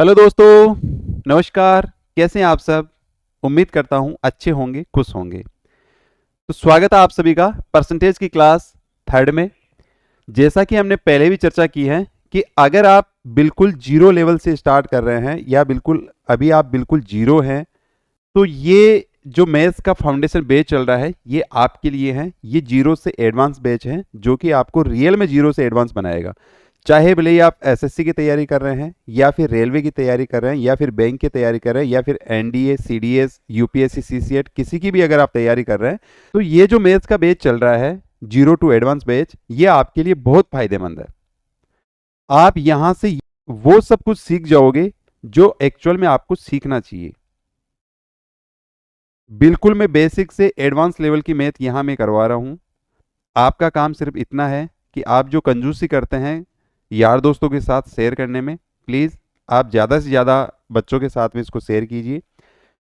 Hello दोस्तों, नमस्कार। कैसे हैं आप सब? उम्मीद करता हूं अच्छे होंगे, खुश होंगे। तो स्वागत है आप सभी का परसेंटेज की क्लास थर्ड में। जैसा कि हमने पहले भी चर्चा की है कि अगर आप बिल्कुल जीरो लेवल से स्टार्ट कर रहे हैं या बिल्कुल अभी आप बिल्कुल जीरो हैं, तो ये जो मैथ्स का फाउंडेशन बैच चल रहा है ये आपके लिए है। ये जीरो से एडवांस बैच है जो कि आपको रियल में जीरो से एडवांस बनाएगा। चाहे भले ही आप एसएससी की तैयारी कर रहे हैं या फिर रेलवे की तैयारी कर रहे हैं या फिर बैंक की तैयारी कर रहे हैं या फिर एनडीए, सीडीएस, यूपीएससी, सीसीएट, किसी की भी अगर आप तैयारी कर रहे हैं, तो ये जो मैथ्स का बैच चल रहा है जीरो टू एडवांस बैच, ये आपके लिए बहुत फायदेमंद है। आप यहां से वो सब कुछ सीख जाओगे जो एक्चुअल में आपको सीखना चाहिए। बिल्कुल मैं बेसिक से एडवांस लेवल की मैथ यहां मैं करवा रहा हूं। आपका काम सिर्फ इतना है कि आप जो कंजूसी करते हैं यार दोस्तों के साथ शेयर करने में, प्लीज़ आप ज़्यादा से ज़्यादा बच्चों के साथ में इसको शेयर कीजिए।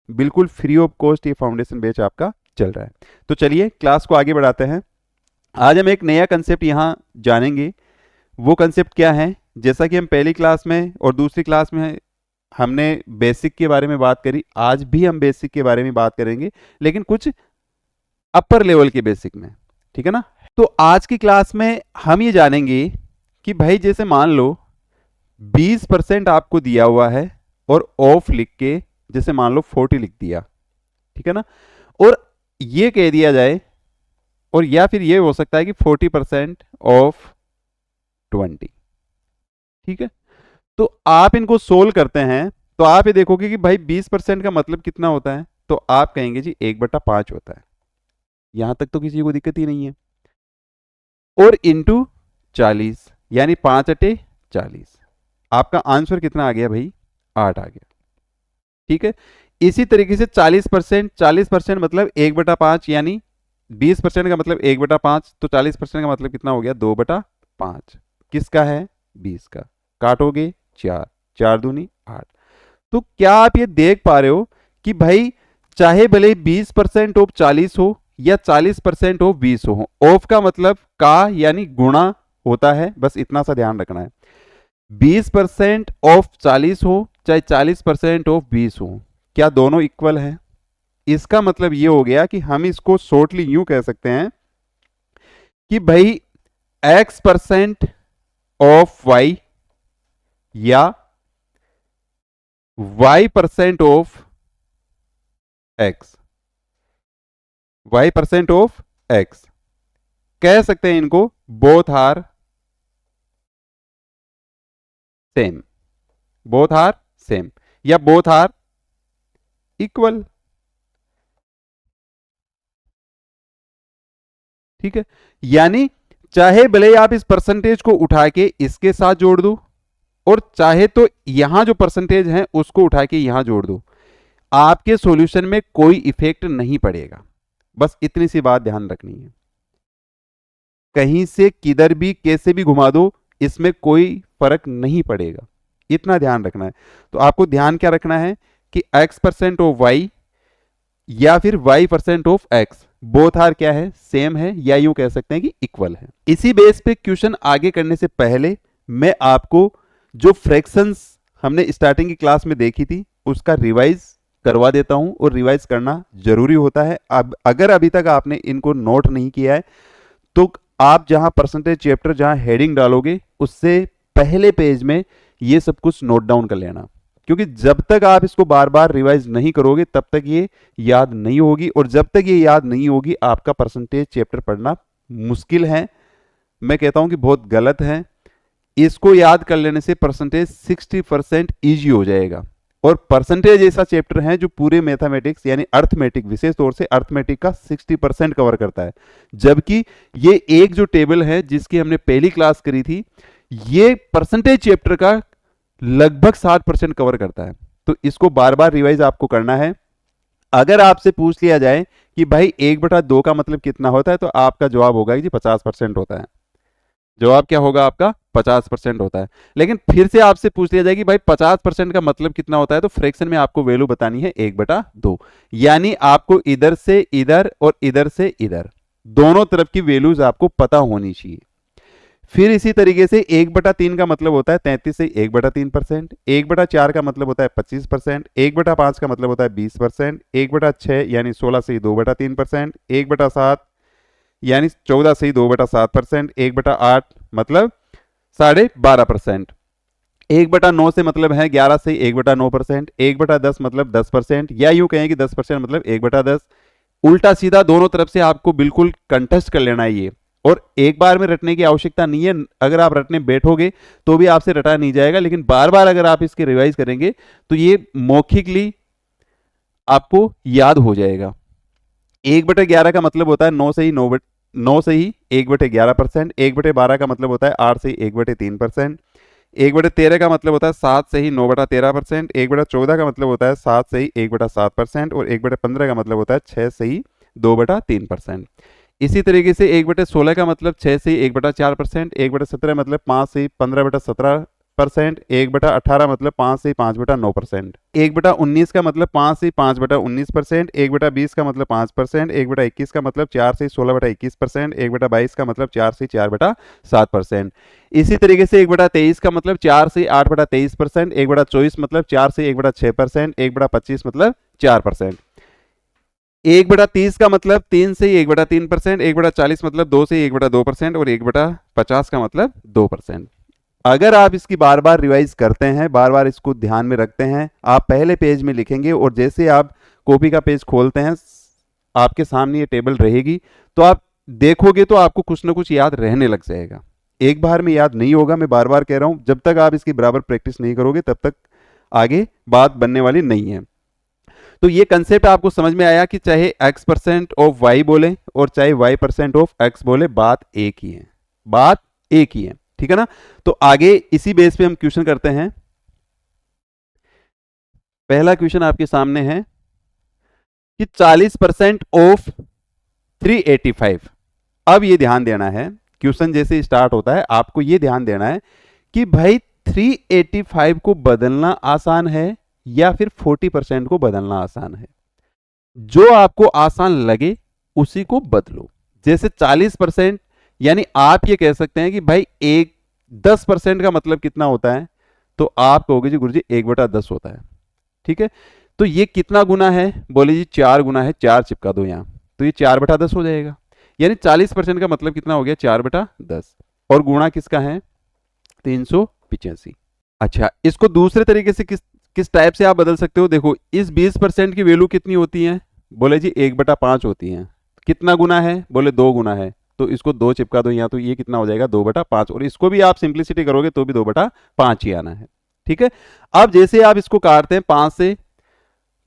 बिल्कुल फ्री ऑफ कॉस्ट ये फाउंडेशन बैच आपका चल रहा है। तो चलिए क्लास को आगे बढ़ाते हैं। आज हम एक नया कंसेप्ट यहाँ जानेंगे। वो कंसेप्ट क्या है? जैसा कि हम पहली क्लास में और दूसरी क्लास में हमने बेसिक के बारे में बात करी, आज भी हम बेसिक के बारे में बात करेंगे, लेकिन कुछ अपर लेवल के बेसिक में। ठीक है ना? तो आज की क्लास में हम ये जानेंगे कि भाई जैसे मान लो 20% आपको दिया हुआ है और ऑफ लिख के जैसे मान लो 40 लिख दिया, ठीक है ना, और ये कह दिया जाए, और या फिर ये हो सकता है कि 40% ऑफ 20। ठीक है, तो आप इनको सोल्व करते हैं तो आप ये देखोगे कि भाई 20% का मतलब कितना होता है, तो आप कहेंगे जी 1/5 होता है। यहां तक तो किसी को दिक्कत ही नहीं है। और इंटू 40 यानी 5/40, आपका आंसर कितना आ गया भाई? 8 आ गया। ठीक है, इसी तरीके से 40% मतलब 1/5 यानी 20% का मतलब 1/5, तो 40% का मतलब कितना हो गया? 2/5। किसका है? 20 का। काटोगे 4, 4 दूनी 8। तो क्या आप ये देख पा रहे हो कि भाई चाहे भले 20% ऑफ 40 हो या 40% ऑफ 20 हो, ऑफ का मतलब का यानी गुणा होता है, बस इतना सा ध्यान रखना है। 20% ऑफ 40 हो चाहे 40% ऑफ 20 हो, क्या दोनों इक्वल है? इसका मतलब ये हो गया कि हम इसको शॉर्टली यूं कह सकते हैं कि भाई x% ऑफ y या y% of x, y% of x कह सकते हैं इनको। Both are same, both are same या बोथ आर इक्वल। ठीक है, यानी चाहे भले आप इस परसेंटेज को उठा के इसके साथ जोड़ दो और चाहे तो यहां जो परसेंटेज है उसको उठा के यहां जोड़ दो, आपके सॉल्यूशन में कोई इफेक्ट नहीं पड़ेगा। बस इतनी सी बात ध्यान रखनी है। कहीं से किधर भी कैसे भी घुमा दो, इसमें कोई फर्क नहीं पड़ेगा, इतना ध्यान रखना है। तो आपको ध्यान क्या रखना है कि x% ऑफ y या फिर y% of x both are क्या है? सेम है, या यूं कह सकते हैं कि इक्वल है। इसी बेस पे क्वेश्चन आगे करने से पहले मैं आपको जो फ्रैक्शंस हमने स्टार्टिंग की क्लास में देखी थी उसका रिवाइज करवा देता हूं, और रिवाइज करना जरूरी होता है। अब अगर अभी तक आपने इनको नोट नहीं किया है तो आप जहां परसेंटेज चैप्टर जहां हेडिंग डालोगे उससे पहले पेज में ये सब कुछ नोट डाउन कर लेना, क्योंकि जब तक आप इसको बार बार रिवाइज नहीं करोगे तब तक ये याद नहीं होगी, और जब तक ये याद नहीं होगी आपका परसेंटेज चैप्टर पढ़ना मुश्किल है। मैं कहता हूं कि बहुत गलत है। इसको याद कर लेने से परसेंटेज 60% ईजी हो जाएगा। और परसेंटेज ऐसा चैप्टर है जो पूरे मैथमेटिक्स यानी अर्थमेटिक, विशेष तौर से अर्थमेटिक का 60% कवर करता है, जबकि ये एक जो टेबल है जिसकी हमने पहली क्लास करी थी, ये परसेंटेज चैप्टर का लगभग 60% कवर करता है। तो इसको बार बार रिवाइज आपको करना है। अगर आपसे पूछ लिया जाए कि भाई 1/2 का मतलब कितना होता है, तो आपका जवाब होगा कि 50% होता है। जवाब क्या होगा आपका? 50% होता है। लेकिन फिर से आपसे पूछ लिया जाए कि भाई 50% का मतलब कितना होता है, तो फ्रैक्शन में आपको वैल्यू बतानी है 1/2, यानी आपको इधर से इधर और इधर से इधर दोनों तरफ की वैल्यूज आपको पता होनी चाहिए। फिर इसी तरीके से 1/3 का मतलब होता है 33 से 1/3%, 1/4 का मतलब होता है 25%, 1/5 का मतलब होता है 20%, 1/6 यानी 16 से 2/3%, 1/7 यानी 14 से 2/7%, 1/8 मतलब 12.5%, 1/9 से मतलब है 11 से 1/9%, 1/10 मतलब 10%, या यूं कहें कि 10% मतलब 1/10। उल्टा सीधा दोनों तरफ से आपको बिल्कुल कंटेस्ट कर लेना है ये, और एक बार में रटने की आवश्यकता नहीं है। अगर आप रटने बैठोगे तो भी आपसे रटा नहीं जाएगा, लेकिन बार बार अगर आप इसके रिवाइज करेंगे तो ये मौखिकली आपको याद हो जाएगा। 1/11 का मतलब होता है 9 से ही 1/11%, 1/12 का मतलब होता है 8 से 1/3%, 1/13 का मतलब होता है 7 से ही 9/13%, 1/14 का मतलब होता है 7 से ही 1/7%, और 1/15 का मतलब होता है 6 से ही 2/3%। इसी तरीके से 1/16 का मतलब 6 से 1/4%, 1/17 मतलब 5 से 15/17%, 1/18 मतलब 5 से 5/9%, 1/19 का मतलब 5 से 5/19%, 1/20 का मतलब 5%, 1/21 का मतलब 4 से 16/21%, 1/22 का मतलब 4 से 4/7%। इसी तरीके से 1/23 का मतलब 4 से 8/23%, 1/24 मतलब 4 से 1/6%, 1/25 मतलब 4%, 1/30 का मतलब 3 से 1/3%, 1/40 मतलब 2 से 1/2%, और 1/50 का मतलब 2%। अगर आप इसकी बार बार रिवाइज करते हैं, बार बार इसको ध्यान में रखते हैं, आप पहले पेज में लिखेंगे और जैसे आप कॉपी का पेज खोलते हैं आपके सामने ये टेबल रहेगी, तो आप देखोगे तो आपको कुछ ना कुछ याद रहने लग जाएगा। एक बार में याद नहीं होगा, मैं बार बार कह रहा हूं, जब तक आप इसकी बराबर प्रैक्टिस नहीं करोगे तब तक आगे बात बनने वाली नहीं है। तो ये कंसेप्ट आपको समझ में आया कि चाहे x% ऑफ y बोले और चाहे y% ऑफ x बोले, बात एक ही है, बात एक ही है, ठीक है ना। तो आगे इसी बेस पे हम क्वेश्चन करते हैं। पहला क्वेश्चन आपके सामने है कि 40% ऑफ 385। अब ये ध्यान देना है, क्वेश्चन जैसे स्टार्ट होता है आपको ये ध्यान देना है कि भाई 385 को बदलना आसान है या फिर 40% को बदलना आसान है। जो आपको आसान लगे उसी को बदलो। जैसे 40%, यानी आप ये कह सकते हैं कि भाई 10% का मतलब कितना होता है, तो आप कहोगे जी गुरुजी 1/10 होता है, ठीक है। तो ये कितना गुना है, बोले जी 4 गुना है, 4 चिपका दो यहां, तो ये 4/10 हो जाएगा। यानी 40% का मतलब कितना हो गया, 4/10, और गुणा किसका है, 385। अच्छा, इसको दूसरे तरीके से किस टाइप से आप बदल सकते हो, देखो इस 20% की वैल्यू कितनी होती है, बोले जी 1/5 होती है। कितना गुना है, बोले 2 गुना है, तो इसको 2 चिपका दो यहाँ, तो ये कितना हो जाएगा 2/5, और इसको भी आप सिंप्लिसिटी करोगे तो भी 2/5 ही आना है, ठीक है। अब जैसे आप इसको काटते हैं 5 से,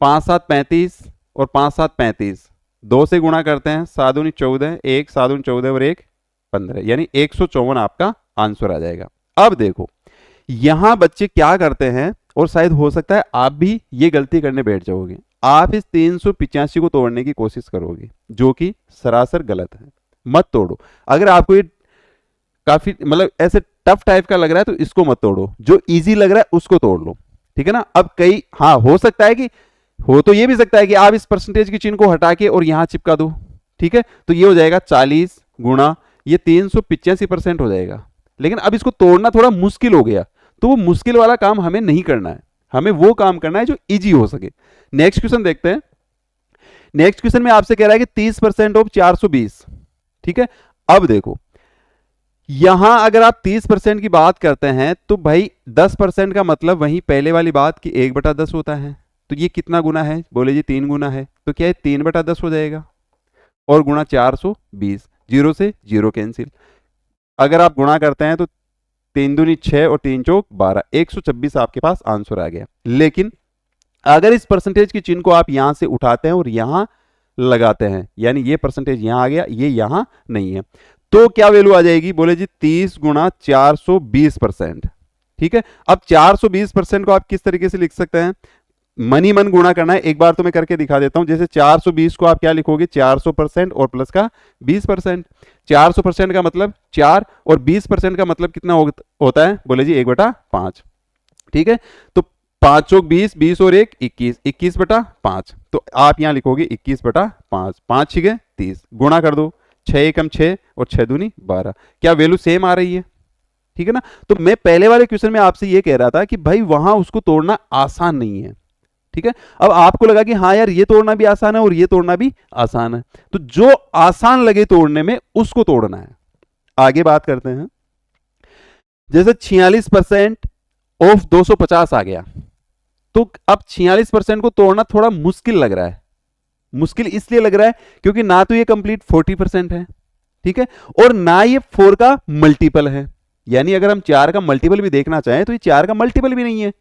5 7 35 और 5 7 35, 2 से गुणा करते हैं, 7 दूनी 14, 1 7 दूनी 14 और 1 15, यानी 154 आपका आंसर आ जाएगा। अब देखो यहां बच्चे क्या करते हैं, और शायद हो सकता है आप भी ये गलती करने बैठ जाओगे, आप इस 385 को तोड़ने की कोशिश करोगे, जो कि सरासर गलत है। मत तोड़ो। अगर आपको ये काफी मतलब ऐसे टफ टाइप का लग रहा है तो इसको मत तोड़ो, जो इजी लग रहा है उसको तोड़ लो, ठीक है ना। अब कई हाँ हो सकता है कि, हो तो ये भी सकता है कि आप इस परसेंटेज के चिन्ह को हटा के और यहां चिपका दो, ठीक है। तो ये हो जाएगा 40 गुणा ये 385% हो जाएगा। लेकिन अब इसको तोड़ना थोड़ा मुश्किल हो गया, तो वो मुश्किल वाला काम हमें नहीं करना है, हमें वो काम करना है जो इजी हो सके। नेक्स्ट क्वेश्चन देखते हैं। नेक्स्ट क्वेश्चन में आपसे कह रहा है कि 30% ऑफ 420, ठीक है। अब देखो यहां अगर आप 30% की बात करते हैं तो भाई 10% का मतलब वही पहले वाली बात कि 1/10 होता है। तो ये कितना गुना है, बोले जी 3 गुना है, तो क्या है 3/10 हो जाएगा, और गुणा 420, 0 से 0 कैंसिल। अगर आप गुणा करते हैं तो 3 दूनी 6 और 3 चौक 12, 126 आपके पास आंसर आ गया। लेकिन अगर इस परसेंटेज के चिन्ह को आप यहां से उठाते हैं और यहां लगाते हैं, यानी ये परसेंटेज यहां आ गया, ये यहां नहीं है, तो क्या वैल्यू आ जाएगी, बोले जी 30 गुणा 420%, ठीक है। अब 420% को आप किस तरीके से लिख सकते हैं, मन ही मन गुणा करना है। एक बार तो मैं करके दिखा देता हूं। जैसे 420 को आप क्या लिखोगे, 400% और प्लस का 20%। 400% का मतलब 4 और 20% का मतलब कितना होता है, बोले जी 1/5, ठीक है। तो 5 चौक 20, 20 और 1 21, 21/5, तो आप यहां लिखोगे 21/5, 5 6 30, गुणा कर दो, 6 एकम 6 और 6 दूनी 12। क्या वैल्यू सेम आ रही है, ठीक है ना। तो मैं पहले वाले क्वेश्चन में आपसे ये कह रहा था कि भाई वहां उसको तोड़ना आसान नहीं है, ठीक है। अब आपको लगा कि हाँ यार ये तोड़ना भी आसान है और ये तोड़ना भी आसान है, तो जो आसान लगे तोड़ने में उसको तोड़ना है। आगे बात करते हैं। जैसे 46% ऑफ 250 आ गया, तो अब 46% को तोड़ना थोड़ा मुश्किल लग रहा है। मुश्किल इसलिए लग रहा है क्योंकि ना तो ये कंप्लीट 40% है, ठीक है, और ना ये 4 का मल्टीपल है। यानी अगर हम 4 का मल्टीपल भी देखना चाहें तो ये 4 का मल्टीपल भी नहीं है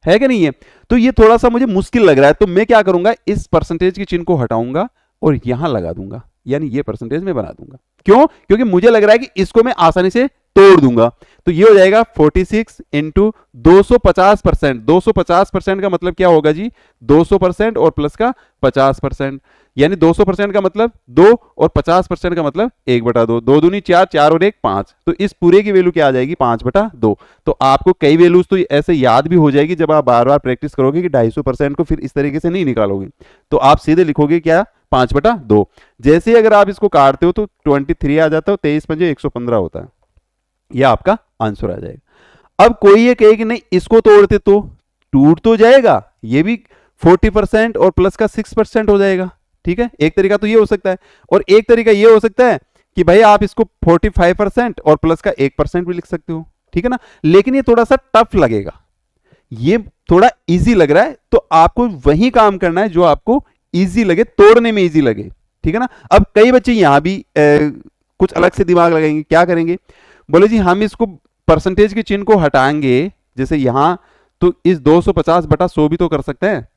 कि नहीं है। तो ये थोड़ा सा मुझे मुश्किल लग रहा है, तो मैं क्या करूंगा, इस परसेंटेज के चिन्ह को हटाऊंगा और यहां लगा दूंगा, यानी ये परसेंटेज में बना दूंगा। क्यों? क्योंकि मुझे लग रहा है कि इसको मैं आसानी से तोड़ दूंगा। तो ये हो जाएगा 46 इंटू 250%। 250% का मतलब क्या होगा जी, 200% और प्लस का 50%, यानी 200% का मतलब 2 और 50% का मतलब 1/2। 2 दूनी 4, 4 और 1 5, तो इस पूरे की वैल्यू क्या आ जाएगी, 5/2। तो आपको कई वैल्यूज तो ऐसे याद भी हो जाएगी जब आप बार बार प्रैक्टिस करोगे कि 250% को फिर इस तरीके से नहीं निकालोगे, तो आप सीधे लिखोगे क्या, 5/2। जैसे ही अगर आप इसको काटते हो तो 23 आ जाता है, 23 पंजे 115 होता है, यह आपका आंसर आ जाएगा। अब कोई ये कहे कि नहीं इसको तोड़ते तो टूट तो जाएगा, ये भी 40% और प्लस का 6% हो जाएगा, ठीक है। एक तरीका तो ये हो सकता है, और एक तरीका ये हो सकता है कि भाई आप इसको 45% और प्लस का 1% भी लिख सकते हो, ठीक है ना। लेकिन ये थोड़ा सा टफ लगेगा, ये थोड़ा इजी लग रहा है, तो आपको वही काम करना है जो आपको इजी लगे, तोड़ने में इजी लगे, ठीक है ना। अब कई बच्चे यहां भी कुछ अलग से दिमाग लगाएंगे, क्या करेंगे, बोले जी हम इसको परसेंटेज के चिन्ह को हटाएंगे, जैसे यहां तो इस 250/100 भी तो कर सकते हैं,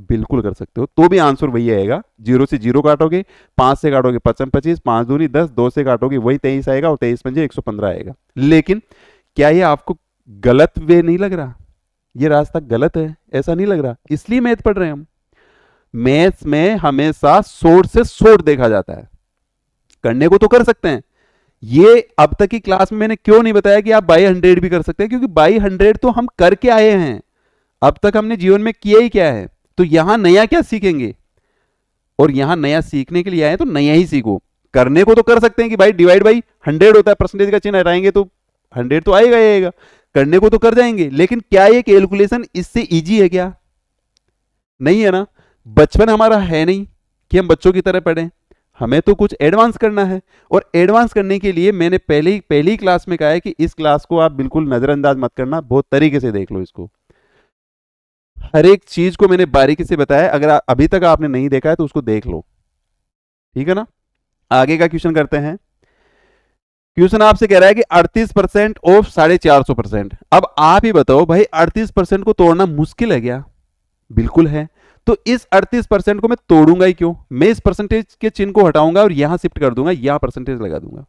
बिल्कुल कर सकते हो, तो भी आंसर वही आएगा। 0 से 0 काटोगे, 5 से काटोगे 25, 5 दूनी 10, 2 से काटोगे वही 23 आएगा, और 23 पंजे 115 आएगा। लेकिन क्या ये आपको गलत वे नहीं लग रहा, ये रास्ता गलत है ऐसा नहीं लग रहा, इसलिए मैथ पढ़ रहे हैं हम। मैथ्स में हमेशा शॉर्ट से शॉर्ट देखा जाता है, करने को तो कर सकते हैं। ये अब तक की क्लास में मैंने क्यों नहीं बताया कि आप बाई 100 भी कर सकते हैं, क्योंकि बाई 100 तो हम करके आए हैं, अब तक हमने जीवन में किया ही क्या है, तो यहां नया क्या सीखेंगे, और यहां नया सीखने के लिए आए तो नया ही सीखो। करने को तो कर सकते हैं कि भाई डिवाइड बाई 100 होता है, परसेंटेज का चिन्ह हटाएंगे तो 100 तो आएगा ही आएगा, करने को तो कर जाएंगे। लेकिन क्या ये कैलकुलेशन इससे इजी है क्या, नहीं है ना। बचपन हमारा है नहीं कि हम बच्चों की तरह पढ़ें, हमें तो कुछ एडवांस करना है, और एडवांस करने के लिए मैंने पहली क्लास में कहा है कि इस क्लास को आप बिल्कुल नजरअंदाज मत करना, बहुत तरीके से देख लो इसको। हर एक चीज को मैंने बारीकी से बताया, अगर अभी तक आपने नहीं देखा है तो उसको देख लो, ठीक है ना। आगे का क्वेश्चन करते हैं। क्वेश्चन आपसे कह रहा है कि 38% ऑफ 450%। अब आप ही बताओ भाई 38% को तोड़ना मुश्किल है क्या, बिल्कुल है। तो इस 38% को मैं तोड़ूंगा ही क्यों, मैं इस परसेंटेज के चिन्ह को हटाऊंगा और यहां शिफ्ट कर दूंगा, यहां परसेंटेज लगा दूंगा,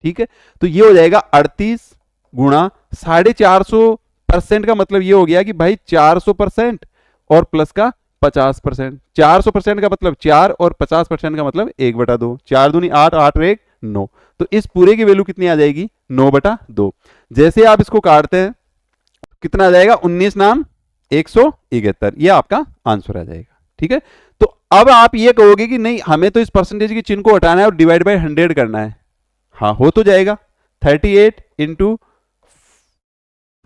ठीक है। तो ये हो जाएगा 38 गुणा 450% का मतलब ये हो गया कि भाई 400% और प्लस का 50%। 400% का मतलब 4 और 50% का मतलब 1/2। 4 दूनी 8, 8 और 1 9, तो इस पूरे की वैल्यू कितनी आ जाएगी, 9/2। जैसे आप इसको काटते हैं कितना आ जाएगा, 19 नाम 171, ये आपका आंसर आ जाएगा, ठीक है। तो अब आप ये कहोगे कि नहीं हमें तो इस परसेंटेज के चिन्ह को हटाना है और डिवाइड बाय 100 करना है, हाँ हो तो जाएगा। 38 इंटू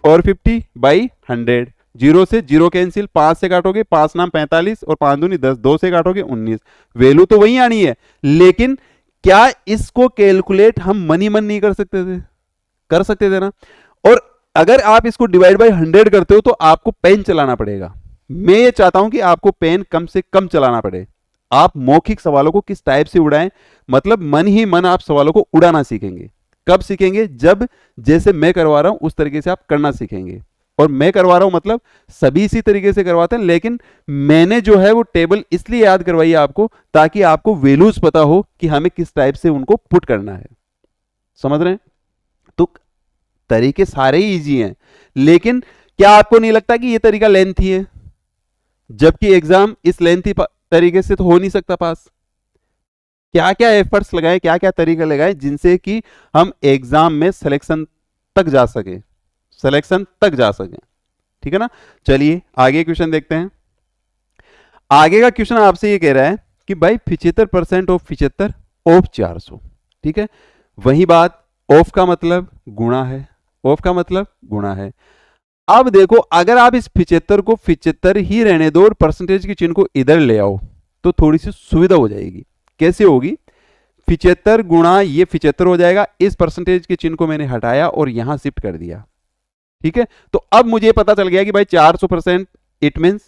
450/100, 0 से 0 कैंसिल, 5 से काटोगे 5 नाम 45 और 5 दूनी 10, 2 से काटोगे 19, वैल्यू तो वही आनी है। लेकिन क्या इसको कैलकुलेट हम मन ही मन नहीं कर सकते थे, कर सकते थे ना। और अगर आप इसको डिवाइड बाय 100 करते हो तो आपको पेन चलाना पड़ेगा। मैं ये चाहता हूं कि आपको पेन कम से कम चलाना पड़े। आप मौखिक सवालों को किस टाइप से उड़ाएं, मतलब मन ही मन आप सवालों को उड़ाना सीखेंगे। कब सीखेंगे, जब जैसे मैं करवा रहा हूं उस तरीके से आप करना सीखेंगे। और मैं करवा रहा हूं मतलब सभी इसी तरीके से करवाते हैं, लेकिन मैंने जो है वो टेबल इसलिए याद करवाई है आपको ताकि आपको वैल्यूज पता हो कि हमें किस टाइप से उनको पुट करना है, समझ रहे हैं। तो तरीके सारे ही इजी हैं, लेकिन क्या आपको नहीं लगता कि ये तरीका लेंथी है, जबकि एग्जाम इस लेंथी तरीके से तो हो नहीं सकता पास। क्या क्या एफर्ट्स लगाए, क्या क्या तरीके लगाए जिनसे कि हम एग्जाम में सिलेक्शन तक जा सके, सिलेक्शन तक जा सके, ठीक है ना। चलिए आगे क्वेश्चन देखते हैं। आगे का क्वेश्चन आपसे ये कह रहा है कि भाई 75% ऑफ 75 ऑफ 400, ठीक है। वही बात, ऑफ का मतलब गुणा है, ऑफ का मतलब गुणा है। अब देखो अगर आप इस 75 को 75 ही रहने दो और परसेंटेज के चिन्ह को इधर ले आओ तो थोड़ी सी सुविधा हो जाएगी। कैसे होगी? 75 गुणा ये 75 हो जाएगा, इस परसेंटेज के चिन्ह को मैंने हटाया और यहां शिफ्ट कर दिया। ठीक है, तो अब मुझे पता चल गया कि भाई 400%, इट मीन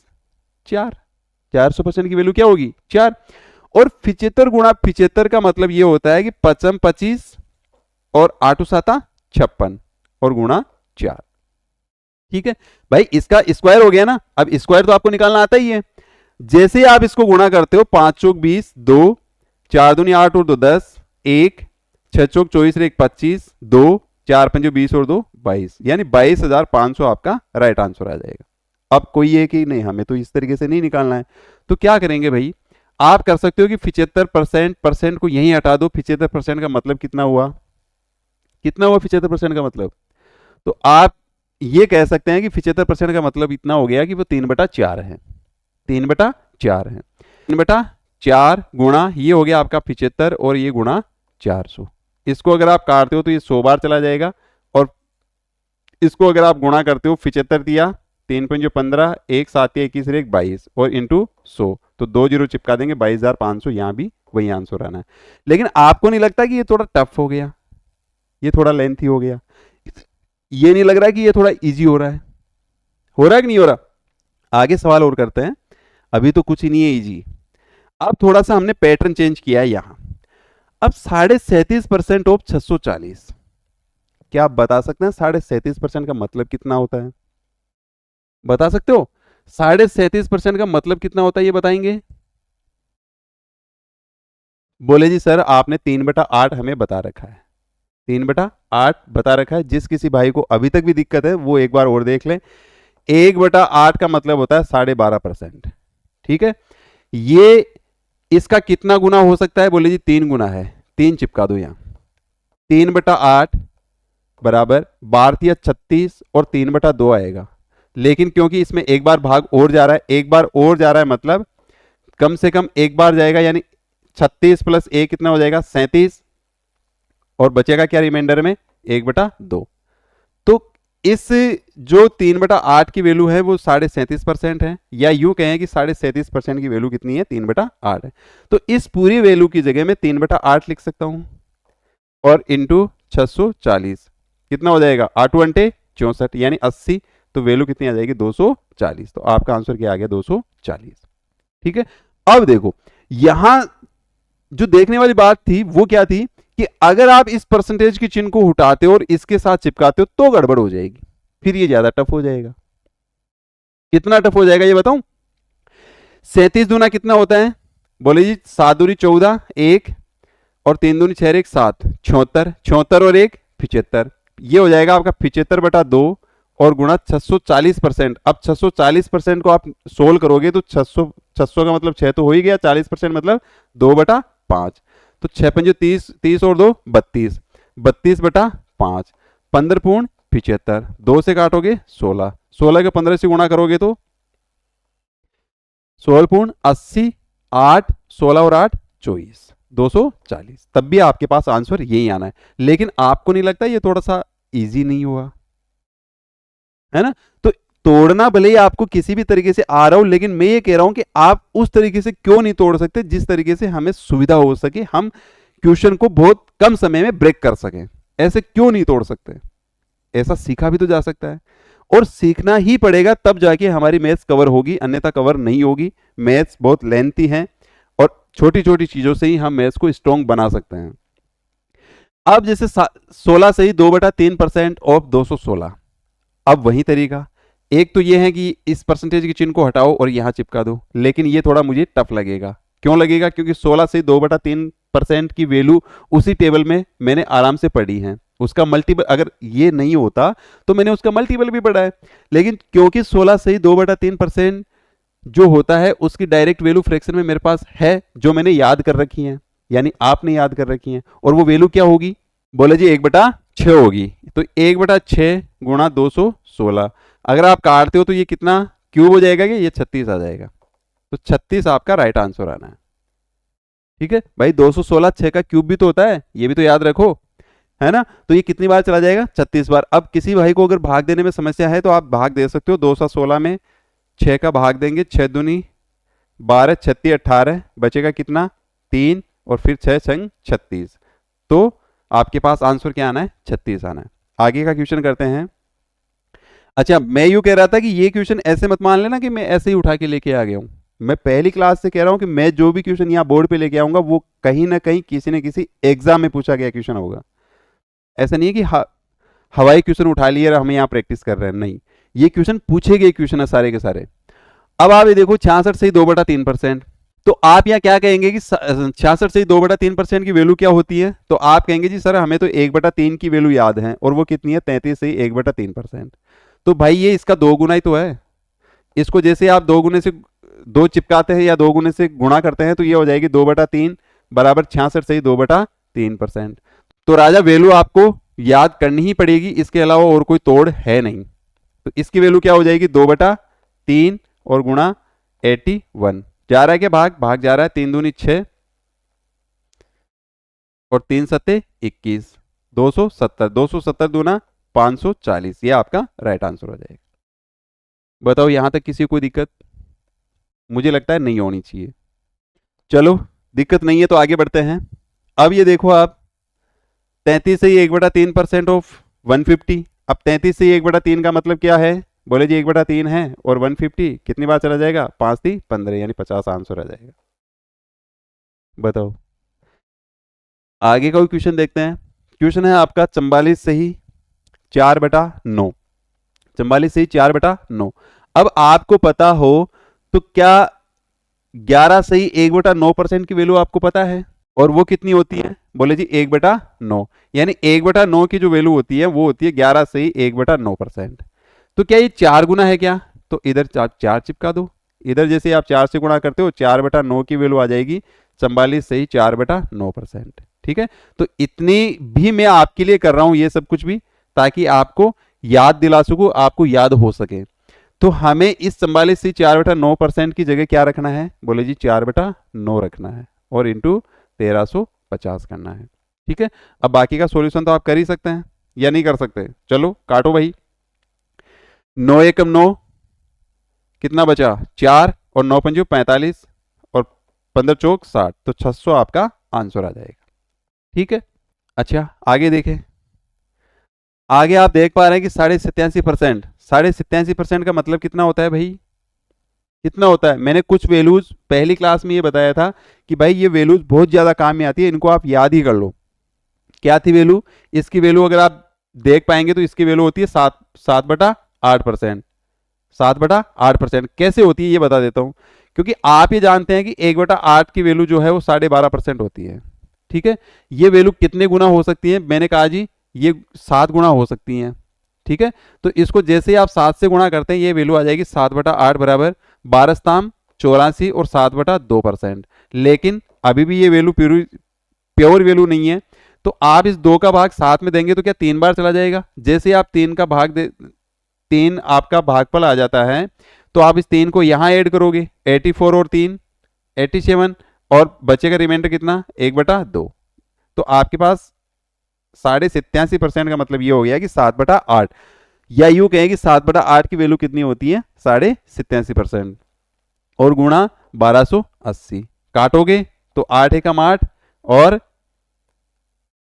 400% की वैल्यू क्या होगी? 4। और 75 गुणा 75 का मतलब ये होता है कि 55 25 और 8 7 56 और गुणा 4। ठीक है भाई, इसका स्क्वायर हो गया ना। अब स्क्वायर तो आपको निकालना आता ही है। जैसे ही आप इसको गुणा करते हो, 5 चौक 20, 2 4 दूनी 8 और 2 10, 1 6 चौक 24 1 25, 2 4 5 20 और 2 22, यानी 22,500 आपका राइट आंसर आ जाएगा। अब कोई है कि नहीं हमें तो इस तरीके से नहीं निकालना है, तो क्या करेंगे भाई, आप कर सकते हो कि 75% परसेंट को यहीं हटा दो। 75% का मतलब कितना हुआ? कितना हुआ 75% का मतलब? तो आप ये कह सकते हैं कि 75% का मतलब इतना हो गया कि वो 3/4 है। 3/4 है। 3/4 गुणा ये हो गया आपका 75 और ये गुणा 400। इसको अगर आप काटते हो तो ये 100 बार चला जाएगा, और इसको अगर आप गुणा करते हो, 75 दिया, 3 5 15, 1 7 21 1 22 और इंटू 100, तो 2 जीरो चिपका देंगे, 22,500। यहां भी वही आंसर आना है। लेकिन आपको नहीं लगता कि ये थोड़ा टफ हो गया? ये थोड़ा लेंथी हो गया? ये नहीं लग रहा कि ये थोड़ा इजी हो रहा है? हो रहा है कि नहीं हो रहा? आगे सवाल और करते हैं, अभी तो कुछ ही नहीं है इजी। अब थोड़ा सा हमने पैटर्न चेंज किया है यहां। अब 37.5% ऑफ 640, क्या आप बता सकते हैं 37.5% का मतलब कितना होता है? बता सकते हो? 37.5% का मतलब कितना होता है, ये बताएंगे? बोले जी सर आपने 3/8 हमें बता रखा है। 3/8 बता रखा है। जिस किसी भाई को अभी तक भी दिक्कत है वो एक बार और देख ले। 1/8 का मतलब होता है 12.5%। ठीक है, ये इसका कितना गुना हो सकता है? बोले जी 3 गुना है। 3 चिपका दो यहां। 3/8 बराबर 12 36 और 3/2 आएगा। लेकिन क्योंकि इसमें एक बार भाग और जा रहा है, एक बार और जा रहा है मतलब कम से कम एक बार जाएगा, यानी 36 + 1 कितना हो जाएगा? 37, और बचेगा क्या रिमाइंडर में? 1/2। तो इस जो 3/8 की वैल्यू है वो 37.5% है, या यूं कहें कि 37.5% की वैल्यू कितनी है? 3/8 है। तो इस पूरी वैल्यू की जगह में 3/8 लिख सकता हूं, और इंटू 640 कितना हो जाएगा? 8 अंटे 64, यानी 80। तो वैल्यू कितनी आ जाएगी? 240। तो आपका आंसर क्या आ गया? 240। ठीक है, अब देखो यहां जो देखने वाली बात थी वो क्या थी कि अगर आप इस परसेंटेज के चिन्ह को हटाते हो और इसके साथ चिपकाते हो तो गड़बड़ हो जाएगी, फिर ये ज्यादा टफ हो जाएगा। कितना टफ हो जाएगा ये बताऊं? 37 दूना कितना होता है? बोले जी 7 दूनी 14, 1 और 3 दूनी 6 1 7, 76। 76 और 1 75। ये हो जाएगा आपका 75/2 और गुणा 640%। अब 640% को आप सोल्व करोगे तो 600 का मतलब 6 तो हो ही गया, 40% मतलब 2/5। तो 6 5 30, 30 और 2 32, 32/5, 15 पूर्ण 75, 2 से काटोगे 16, 16 के 15 से गुणा करोगे तो 16 पूर्ण 80, 8 16 और 8 24, 240। तब भी आपके पास आंसर यही आना है। लेकिन आपको नहीं लगता ये थोड़ा सा इजी नहीं हुआ है ना? तो तोड़ना भले ही आपको किसी भी तरीके से आ रहा हो, लेकिन मैं ये कह रहा हूं कि आप उस तरीके से क्यों नहीं तोड़ सकते जिस तरीके से हमें सुविधा हो सके, हम क्वेश्चन को बहुत कम समय में ब्रेक कर सकें। ऐसे क्यों नहीं तोड़ सकते? ऐसा सीखा भी तो जा सकता है, और सीखना ही पड़ेगा, तब जाके हमारी मैथ्स कवर होगी, अन्यथा कवर नहीं होगी। मैथ्स बहुत लेंथी है और छोटी छोटी चीजों से ही हम मैथ्स को स्ट्रॉन्ग बना सकते हैं। अब जैसे 16 से ही 2/3% ऑफ 216। अब वही तरीका, एक तो ये है कि इस परसेंटेज के चिन्ह को हटाओ और यहां चिपका दो, लेकिन ये थोड़ा मुझे टफ लगेगा। क्यों लगेगा? क्योंकि 16 से 2/3% की वैल्यू उसी टेबल में मैंने आराम से पढ़ी है। उसका मल्टीपल अगर ये नहीं होता तो मैंने उसका मल्टीपल भी पढ़ा है, लेकिन क्योंकि 16 से 2/3% जो होता है उसकी डायरेक्ट वैल्यू फ्रैक्शन में मेरे पास है, जो मैंने याद कर रखी है, यानी आपने याद कर रखी है। और वो वैल्यू क्या होगी? बोले जी 1/6 होगी। तो 1/6 गुणा 216, अगर आप काटते हो तो ये कितना क्यूब हो जाएगा? कि ये 36 आ जाएगा। तो 36 आपका राइट आंसर आना है। ठीक है भाई, 216 6 का क्यूब भी तो होता है, ये भी तो याद रखो। है ना। तो ये कितनी बार चला जाएगा, 36 बार। अब किसी भाई को अगर भाग देने में समस्या है तो आप भाग दे सकते हो, 216 में 6 का भाग देंगे, 6 दूनी 12, 36 18, बचेगा कितना 3, और फिर 6 छंग 36। तो आपके पास आंसर क्या आना है, 36 आना है। आगे का क्वेश्चन करते हैं। अच्छा, मैं यूं कह रहा था कि ये क्वेश्चन ऐसे मत मान लेना कि मैं ऐसे ही उठा के लेके आ गया हूं। मैं पहली क्लास से कह रहा हूं कि मैं जो भी क्वेश्चन यहाँ बोर्ड पे लेके आऊंगा वो कहीं ना कहीं किसी न किसी एग्जाम में पूछा गया क्वेश्चन होगा। ऐसा नहीं है कि हवाई क्वेश्चन उठा लिए और हम यहाँ प्रैक्टिस कर रहे हैं, नहीं, ये क्वेश्चन पूछे गए क्वेश्चन है सारे के सारे। अब आप ये देखो 66 से 2/3%, तो आप यहाँ क्या कहेंगे कि 66 से 2/3% की वैल्यू क्या होती है, तो आप कहेंगे जी सर हमें तो 1/3 की वैल्यू याद है, और वो कितनी है 33 से 1/3%। तो भाई ये इसका 2 गुना ही तो है। इसको जैसे आप 2 गुने से 2 चिपकाते हैं या 2 गुने से गुणा करते हैं तो ये हो जाएगी 2/3 बराबर 66 से 2/3%। तो राजा वैल्यू आपको याद करनी ही पड़ेगी, इसके अलावा और कोई तोड़ है नहीं। तो इसकी वैल्यू क्या हो जाएगी 2/3 और गुणा 81। जा रहा है क्या भाग, भाग जा रहा है, 3 दूनी 6 और 3 सत्ते 21, 270, 270 दूना 540, ये आपका राइट आंसर हो जाएगा। बताओ यहां तक किसी को कोई दिक्कत, मुझे लगता है नहीं होनी चाहिए। चलो दिक्कत नहीं है तो आगे बढ़ते हैं। अब ये देखो आप 33 से 1/3% ऑफ 150। अब 33 से 1/3 का मतलब क्या है, बोले जी 1/3 है और 150 कितनी बार चला जाएगा, 5 3 15, यानी 50 आंसर आ जाएगा। बताओ आगे का क्वेश्चन देखते हैं। क्वेश्चन है आपका 44 से ही 4/9, 44 से ही 4/9। अब आपको पता हो तो क्या 11 से ही 1/9% की वैल्यू आपको पता है, और वो कितनी होती है, बोले जी 1/9, यानी 1/9 की जो वैल्यू होती है वो होती है 11 से ही 1/9%। तो क्या ये 4 गुना है क्या, तो इधर 4 चिपका दो, इधर जैसे आप 4 से गुणा करते हो 4/9 की वैल्यू आ जाएगी 44 से ही 4/9%। ठीक है, तो इतनी भी मैं आपके लिए कर रहा हूं ये सब कुछ भी ताकि आपको याद दिला सकूं, आपको याद हो सके। तो हमें इस 44 से 4/9% की जगह क्या रखना है, बोले जी 4/9 रखना है और इंटू 1350 करना है। ठीक है, अब बाकी का सॉल्यूशन तो आप कर ही सकते हैं या नहीं कर सकते, चलो काटो भाई। 9 एकम 9, कितना बचा 4, और 9 पंजे 45 और 15 चौक 60, तो 600 आपका आंसर आ जाएगा। ठीक है, अच्छा आगे देखें। आगे आप देख पा रहे हैं कि 87.5%, 87.5% का मतलब कितना होता है भाई, कितना होता है। मैंने कुछ वैल्यूज पहली क्लास में ये बताया था कि भाई ये वैल्यूज बहुत ज्यादा काम में आती है, इनको आप याद ही कर लो। क्या थी वैल्यू, इसकी वैल्यू अगर आप देख पाएंगे तो इसकी वैल्यू होती है 7/8%। 7/8% कैसे होती है ये बता देता हूं, क्योंकि आप ये जानते हैं कि 1/8 की वैल्यू जो है वो 12.5% होती है। ठीक है, ये वैल्यू कितने गुना हो सकती है, मैंने कहा जी ये 7 गुना हो सकती हैं। ठीक है, तो इसको जैसे ही आप 7 से गुणा करते हैं ये वैल्यू आ जाएगी 7/8 बराबर 1284 और 7/2%। लेकिन अभी भी ये वैल्यू प्योर वैल्यू नहीं है, तो आप इस 2 का भाग 7 में देंगे तो क्या 3 बार चला जाएगा। जैसे आप 3 का भाग दे, 3 आपका भागफल आ जाता है, तो आप इस 3 को यहां ऐड करोगे, 84 और 3 87, और बचेगा रिमाइंडर कितना 1/2। तो आपके पास 87.5% का मतलब ये हो गया कि 7/8, या यूं कहें कि 7/8 की वैल्यू कितनी होती है 87.5%, और गुणा 1280। काटोगे तो 8 एकम 8 और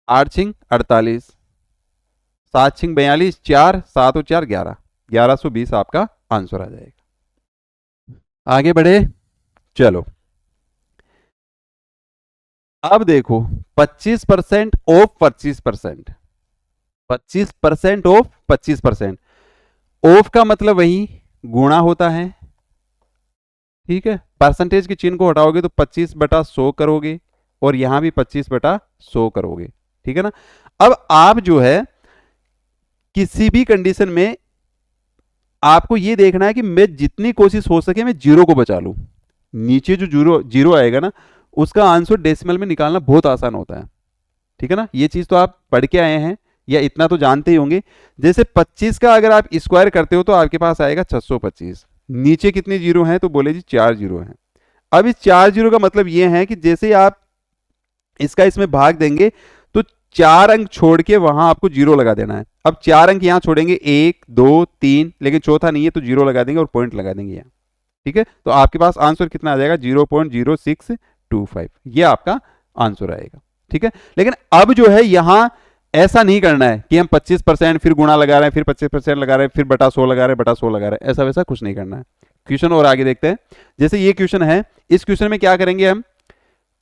8 छिंग 48, 7 छिंग 42, 4 7 और 4 11, 1120 आपका आंसर आ जाएगा। आगे बढ़े, चलो अब देखो 25% ऑफ 25%, 25% ऑफ 25%, ऑफ का मतलब वही गुणा होता है। ठीक है, परसेंटेज के चिन्ह को हटाओगे तो 25/100 करोगे, और यहां भी 25/100 करोगे। ठीक है ना, अब आप जो है किसी भी कंडीशन में आपको यह देखना है कि मैं जितनी कोशिश हो सके मैं जीरो को बचा लूं। नीचे जो जीरो जीरो आएगा ना उसका आंसर डेसिमल में निकालना बहुत आसान होता है। ठीक है ना, ये चीज तो आप पढ़ के आए हैं या इतना तो जानते ही होंगे। जैसे 25 का अगर आप स्क्वायर करते हो तो आपके पास आएगा 625। नीचे कितने जीरो हैं, तो बोले जी 4 जीरो हैं। अब इस 4 जीरो का मतलब ये है कि जैसे आप इसका इसमें भाग देंगे तो 4 अंक छोड़ के वहां आपको 0 लगा देना है। अब 4 अंक यहां छोड़ेंगे 1 2 3, लेकिन चौथा नहीं है तो 0 लगा देंगे और पॉइंट लगा देंगे यहाँ। ठीक है, तो आपके पास आंसर कितना आ जाएगा 0.0625, ये आपका आंसर आएगा। ठीक है, लेकिन अब जो है यहां ऐसा नहीं करना है कि हम 25% फिर गुणा लगा रहे हैं, फिर 25% लगा रहे हैं, फिर बटा 100 लगा रहे हैं, बटा 100 लगा रहे हैं, ऐसा वैसा कुछ नहीं करना है। क्वेश्चन और आगे देखते हैं। जैसे ये क्वेश्चन है, इस क्वेश्चन में क्या करेंगे हम,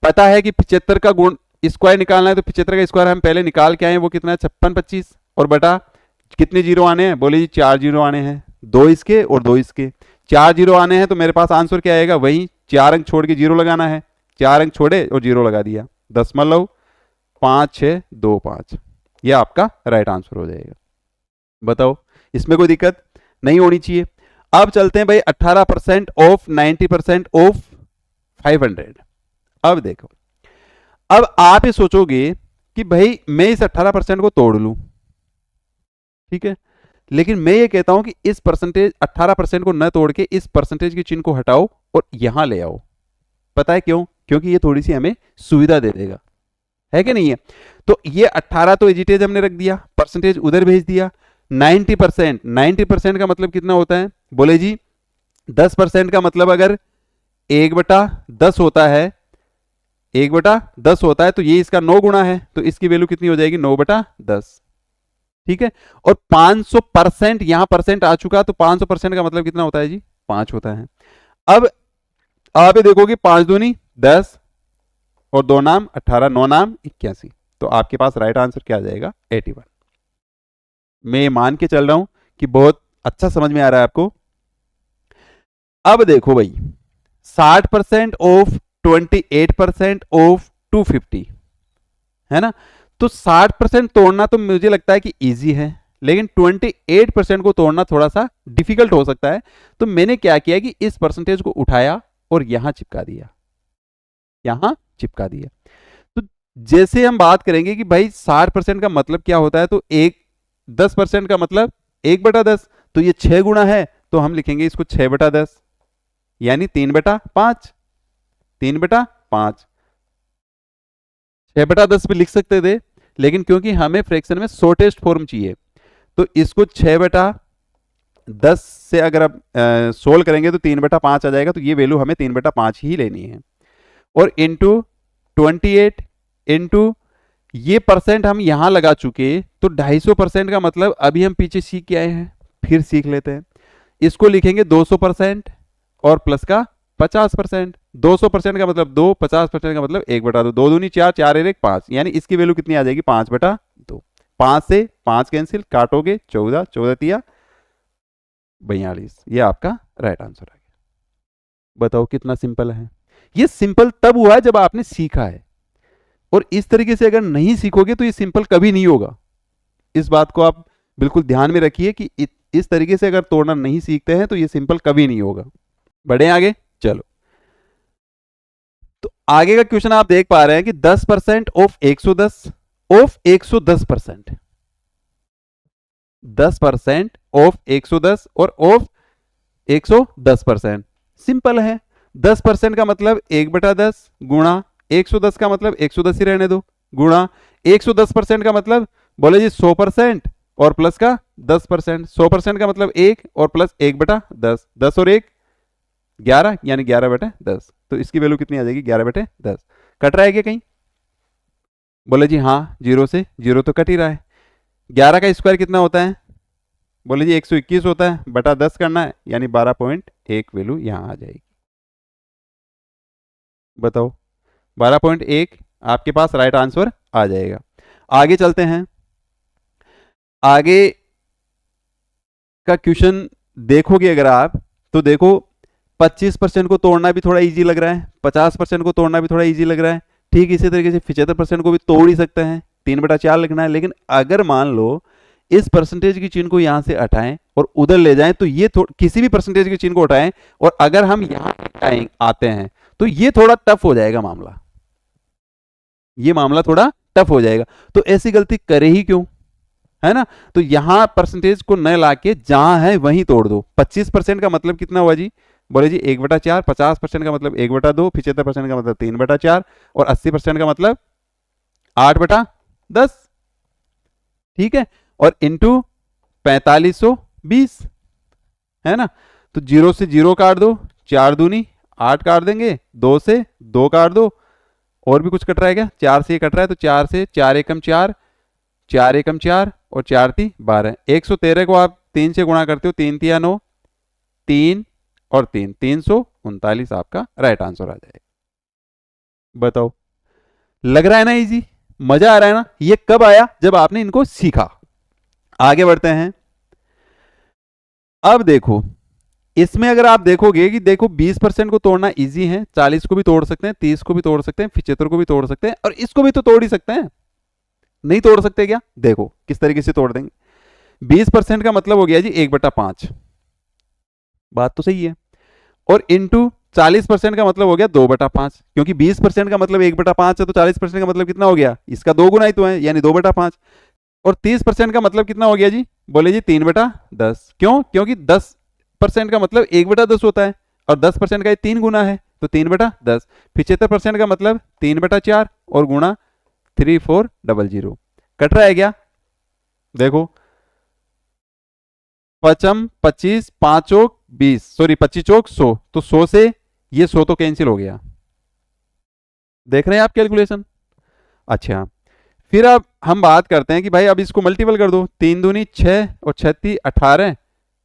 पता है कि 75 का गुण स्क्वायर निकालना है, तो 75 का स्क्वायर हम पहले निकाल के आए, वो कितना है 56 25, और बटा कितने जीरो आने हैं, बोले जी 4 जीरो आने हैं, 2 इसके और 2 इसके, 4 जीरो आने हैं, तो मेरे पास आंसर क्या आएगा, वही 4 अंक छोड़ के 0 लगाना है, 4 अंक छोड़े और 0 लगा दिया, 0.5625, ये आपका राइट आंसर हो जाएगा। बताओ, इसमें कोई दिक्कत नहीं होनी चाहिए। अब चलते हैं भाई 18% ऑफ 90% ऑफ 500। अब देखो, अब आप ये सोचोगे कि भाई मैं इस 18% को तोड़ लूं, ठीक है, लेकिन मैं ये कहता हूं कि इस परसेंटेज 18% को न तोड़ के इस परसेंटेज के चिन्ह को हटाओ और यहां ले आओ। पता है क्यों? क्योंकि ये थोड़ी सी हमें सुविधा दे देगा, है कि नहीं है? तो ये 18 तो एजिटेज हमने रख दिया, परसेंटेज उधर भेज दिया। 90% का मतलब कितना होता है, बोले जी 10% का मतलब अगर 1/10 होता है, 1/10 होता है, तो ये इसका 9 गुना है, तो इसकी वैल्यू कितनी हो जाएगी 9/10। ठीक है, और 500% यहां परसेंट आ चुका, तो 500% का मतलब कितना होता है जी 5 होता है। अब आप ये देखोगे 5 दूनी 10 और 2 नाम 18, 9 नाम 81, तो आपके पास राइट आंसर क्या आ जाएगा 81। मैं मान के चल रहा हूं कि बहुत अच्छा समझ में आ रहा है आपको। अब देखो भाई 60% ऑफ 28% ऑफ 250 है ना, तो 60% तोड़ना तो मुझे लगता है कि इजी है, लेकिन 28% को तोड़ना थोड़ा सा डिफिकल्ट हो सकता है। तो मैंने क्या किया कि इस परसेंटेज को उठाया और यहां चिपका दिया, यहां चिपका दिया। तो जैसे हम बात करेंगे कि भाई 60% का मतलब क्या होता है, तो 10% का मतलब 1/10, तो ये 6 गुना है, तो हम लिखेंगे इसको 6/10, यानी 3/5, 3/5। 6/10 पे लिख सकते थे, लेकिन क्योंकि हमें फ्रैक्शन में शॉर्टेस्ट फॉर्म चाहिए, तो इसको 6/10 से अगर आप सोल्व करेंगे तो 3/5 आ जाएगा, तो ये वैल्यू हमें 3/5 ही लेनी है। और इंटू 28 इंटू ये परसेंट हम यहां लगा चुके, तो 250% का मतलब अभी हम पीछे सीख के आए हैं, फिर सीख लेते हैं। इसको लिखेंगे 200% और प्लस का 50%। 200% का मतलब 2, 50% का मतलब 1/2, 2 दूनी 4, 4 1 5, यानी इसकी वैल्यू कितनी आ जाएगी 5/2। 5 से 5 कैंसिल, काटोगे 14, 14 तिया 42, ये आपका राइट आंसर आ गया। बताओ कितना सिंपल है। ये सिंपल तब हुआ है जब आपने सीखा है, और इस तरीके से अगर नहीं सीखोगे तो ये सिंपल कभी नहीं होगा। इस बात को आप बिल्कुल ध्यान में रखिए कि इस तरीके से अगर तोड़ना नहीं सीखते हैं तो ये सिंपल कभी नहीं होगा। बढ़े आगे, चलो। तो आगे का क्वेश्चन आप देख पा रहे हैं कि 10% ऑफ 110 ऑफ 110%, 10% ऑफ 110 और ऑफ 110%। सिंपल है, 10% का मतलब 1/10 गुणा 110 का मतलब 110 ही रहने दो, गुणा 110% का मतलब बोले जी 100% और प्लस का 10%। 100% का मतलब 1 और प्लस 1/10, 10 और 1 11, यानी 11/10। तो इसकी वैल्यू कितनी आ जाएगी 11/10। कट रहा है क्या कहीं? बोले जी हाँ, 0 से 0 तो कट ही रहा है। 11 का स्क्वायर कितना होता है? बोले जी 121 होता है, बटा 10 करना है, यानी 12.1 वैल्यू यहां आ जाएगी। बताओ 12.1 आपके पास राइट आंसर आ जाएगा। आगे चलते हैं। आगे का क्वेश्चन देखोगे अगर आप, तो देखो 25% को तोड़ना भी थोड़ा इजी लग रहा है, 50% को तोड़ना भी थोड़ा इजी लग रहा है। ठीक इसी तरीके से 75% को भी तोड़ ही सकते हैं, 3/4 लिखना है। लेकिन अगर मान लो इस परसेंटेज की चिन्ह को यहां से हटाएं और उधर ले जाएं, तो ये किसी भी परसेंटेज के चिन्ह को हटाएं और अगर हम यहां आते हैं तो ये थोड़ा टफ हो जाएगा मामला, ये मामला थोड़ा टफ हो जाएगा। तो ऐसी गलती करे ही क्यों, है ना? तो यहां परसेंटेज को न लाके जहां है वहीं तोड़ दो। 25% का मतलब कितना हुआ जी? बोले जी 1/4, 50% का मतलब 1/2, 75% का मतलब 3/4 और 80% का मतलब 8/2। 10, ठीक है, और इंटू 4520, है ना। तो 0 से 0 काट दो, 4 दूनी 8 काट देंगे, 2 से 2 काट दो, और भी कुछ कट रहा है क्या, 4 से ये कट रहा है, तो 4 से 4 एकम 4, 4 एकम 4 और 4 ती 12, 113 को आप 3 से गुणा करते हो, 3 तिया 9, 3 और 3, 339 आपका राइट आंसर आ जाएगा। बताओ, लग रहा है ना इजी, मजा आ रहा है ना। ये कब आया, जब आपने इनको सीखा। आगे बढ़ते हैं। अब देखो, इसमें अगर आप देखोगे कि देखो 20% को तोड़ना इजी है, 40 को भी तोड़ सकते हैं, 30 को भी तोड़ सकते हैं, 75 को भी तोड़ सकते हैं, और इसको भी तो तोड़ ही सकते हैं। नहीं तोड़ सकते क्या, देखो किस तरीके से तोड़ देंगे। 20% का मतलब हो गया जी 1/5, बात तो सही है, और इंटू 40% का मतलब हो गया 2/5, क्योंकि 20% का मतलब 1/5 है, तो 40% का मतलब कितना हो गया, इसका 2 गुना ही तो है, यानी 2/5। और 30% का मतलब कितना हो गया जी, बोले जी 3/10। क्यों, क्योंकि 10% का मतलब 1/10 होता है, और 10% का ये 3 गुना है, तो 3/10। 75% का मतलब 3/4 और गुणा 3400। कट रहा है क्या, देखो, 5 25 5 20, सॉरी 25 चौक 100, तो 100 से ये 100 तो कैंसिल हो गया, देख रहे हैं आप कैलकुलेशन। अच्छा, फिर अब हम बात करते हैं कि भाई अब इसको मल्टीपल कर दो, 3 दूनी 6 और 36 18,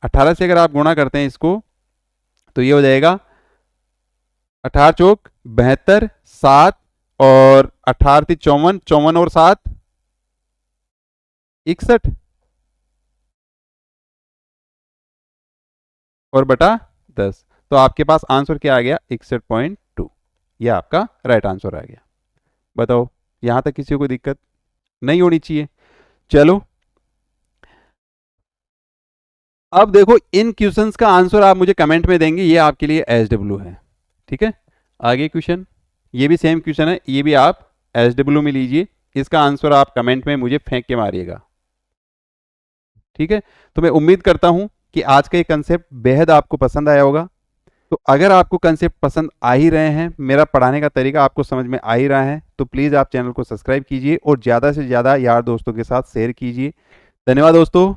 18 से अगर आप गुणा करते हैं इसको, तो ये हो जाएगा 18 चौक 72, 7 और 18 ती 54, 54 और 7 61 और बटा 10, तो आपके पास आंसर क्या आ गया, 61.2। ये आपका राइट आंसर आ गया। बताओ, यहां तक किसी को दिक्कत नहीं होनी चाहिए। चलो, अब देखो इन क्वेश्चंस का आंसर आप मुझे कमेंट में देंगे, ये आपके लिए SW है, ठीक है। आगे क्वेश्चन, ये भी सेम क्वेश्चन है, ये भी आप SW में लीजिए, इसका आंसर आप कमेंट में मुझे फेंक के मारिएगा, ठीक है। तो मैं उम्मीद करता हूं कि आज का ये कंसेप्ट बेहद आपको पसंद आया होगा। तो अगर आपको कंसेप्ट पसंद आ ही रहे हैं, मेरा पढ़ाने का तरीका आपको समझ में आ ही रहा है, तो प्लीज़ आप चैनल को सब्सक्राइब कीजिए और ज़्यादा से ज़्यादा यार दोस्तों के साथ शेयर कीजिए। धन्यवाद दोस्तों।